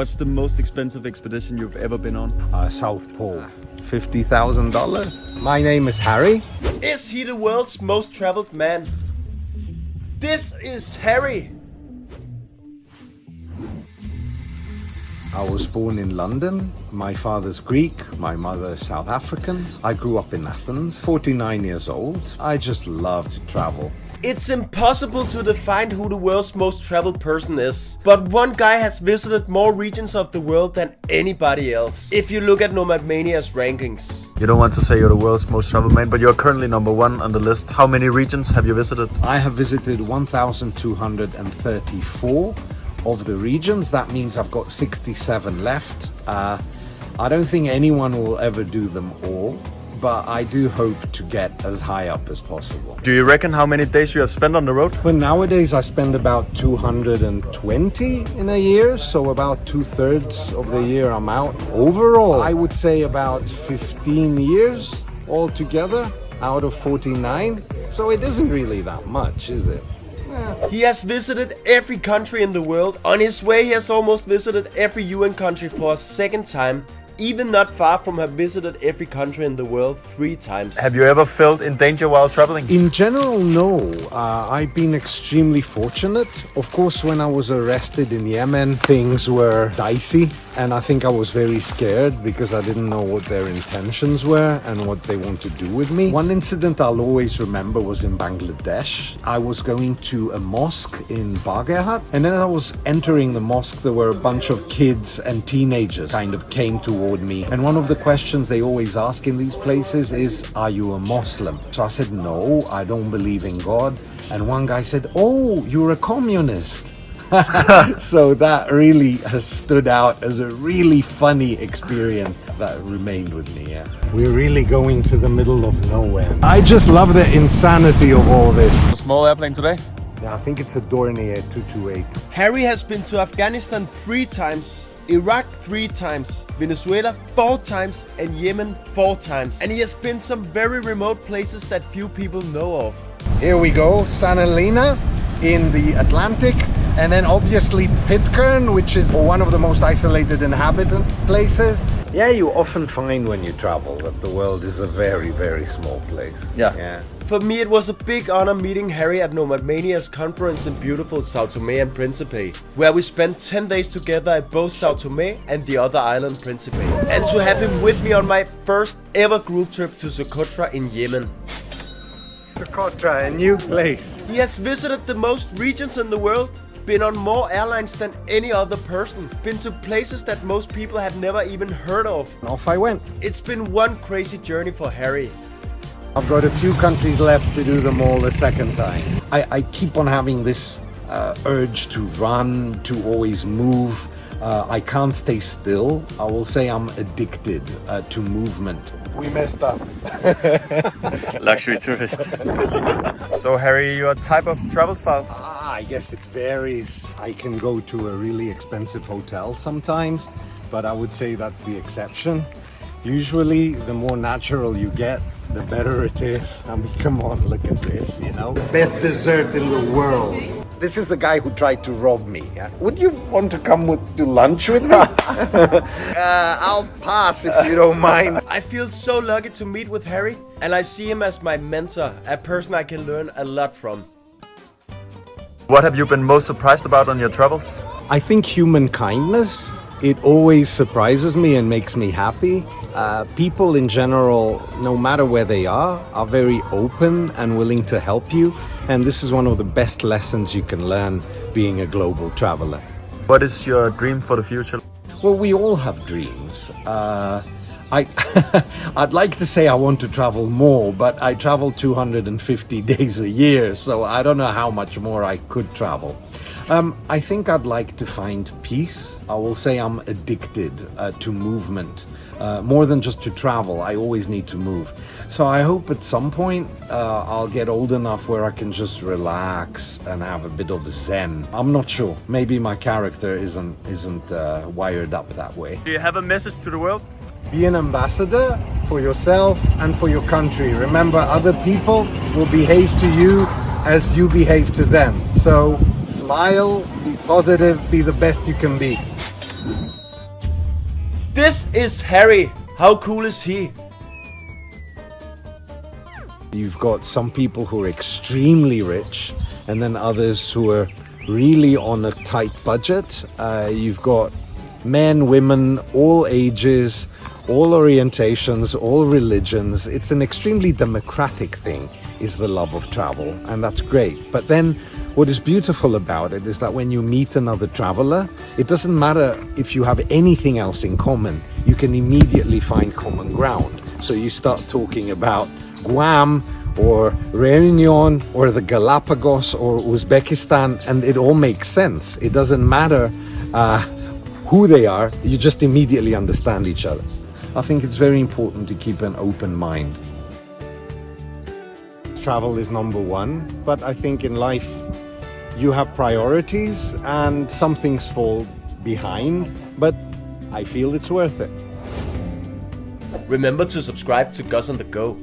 What's the most expensive expedition you've ever been on? South Pole. $50,000. My name is Harry. Is he the world's most traveled man? This is Harry. I was born in London. My father's Greek, my mother is South African. I grew up in Athens, 49 years old. I just love to travel. It's impossible to define who the world's most traveled person is. But one guy has visited more regions of the world than anybody else. If you look at Nomadmania's rankings. You don't want to say you're the world's most traveled man, but you're currently number one on the list. How many regions have you visited? I have visited 1,234 of the regions. That means I've got 67 left. I don't think anyone will ever do them all, but I do hope to get as high up as possible. Do you reckon how many days you have spent on the road? But nowadays I spend about 220 in a year, so about 2/3 of the year I'm out. Overall, I would say about 15 years altogether out of 49. So it isn't really that much, is it? He has visited every country in the world. On his way, he has almost visited every UN country for a second time. Even not far from have visited every country in the world 3 times. Have you ever felt in danger while traveling? In general, no. I've been extremely fortunate. Of course, when I was arrested in Yemen, things were dicey. And I think I was very scared because I didn't know what their intentions were and what they want to do with me. One incident I'll always remember was in Bangladesh. I was going to a mosque in Baghehat, and then as I was entering the mosque, there were a bunch of kids and teenagers kind of came toward me. And one of the questions they always ask in these places is, are you a Muslim? So I said, no, I don't believe in God. And one guy said, oh, you're a communist. So that really has stood out as a really funny experience that remained with me. Yeah, we're really going to the middle of nowhere. I just love the insanity of all this. A small airplane today? Yeah, I think it's a Dornier 228. Harry has been to Afghanistan 3 times, Iraq 3 times, Venezuela 4 times, and Yemen 4 times. And he has been some very remote places that few people know of. Here we go, San Helena in the Atlantic, and then obviously Pitcairn, which is one of the most isolated inhabited places. Yeah, you often find when you travel that the world is a very, very small place. Yeah. For me, it was a big honor meeting Harry at Nomadmania's conference in beautiful Sao Tome and Principe, where we spent 10 days together at both Sao Tome and the other island Principe. And to have him with me on my first ever group trip to Socotra in Yemen. Socotra, a new place. He has visited the most regions in the world, been on more airlines than any other person, been to places that most people have never even heard of. Off I went. It's been one crazy journey for Harry. I've got a few countries left to do them all the second time. I keep on having this urge to run, to always move. I can't stay still. I will say I'm addicted to movement. We messed up. Luxury tourist. So Harry, your type of travel style? I guess it varies. I can go to a really expensive hotel sometimes, but I would say that's the exception. Usually, the more natural you get, the better it is. I mean, come on, look at this, you know? Best dessert in the world. This is the guy who tried to rob me. Would you want to come to lunch with me? I'll pass if you don't mind. I feel so lucky to meet with Harry, and I see him as my mentor, a person I can learn a lot from. What have you been most surprised about on your travels? I think human kindness. It always surprises me and makes me happy. People in general, no matter where they are very open and willing to help you. And this is one of the best lessons you can learn being a global traveler. What is your dream for the future? Well, we all have dreams. I'd like to say I want to travel more, but I travel 250 days a year, so I don't know how much more I could travel. I think I'd like to find peace. I will say I'm addicted to movement. More than just to travel, I always need to move. So I hope at some point I'll get old enough where I can just relax and have a bit of zen. I'm not sure. Maybe my character isn't wired up that way. Do you have a message to the world? Be an ambassador for yourself and for your country. Remember, other people will behave to you as you behave to them. So smile, be positive, be the best you can be. This is Harry. How cool is he? You've got some people who are extremely rich, and then others who are really on a tight budget. You've got men, women, all ages, all orientations, all religions. It's an extremely democratic thing, is the love of travel, and that's great. But then what is beautiful about it is that when you meet another traveler, it doesn't matter if you have anything else in common, you can immediately find common ground. So you start talking about Guam or Reunion or the Galapagos or Uzbekistan, and it all makes sense. It doesn't matter who they are, you just immediately understand each other. I think it's very important to keep an open mind. Travel is number one, but I think in life you have priorities and some things fall behind, but I feel it's worth it. Remember to subscribe to Gus on the Go.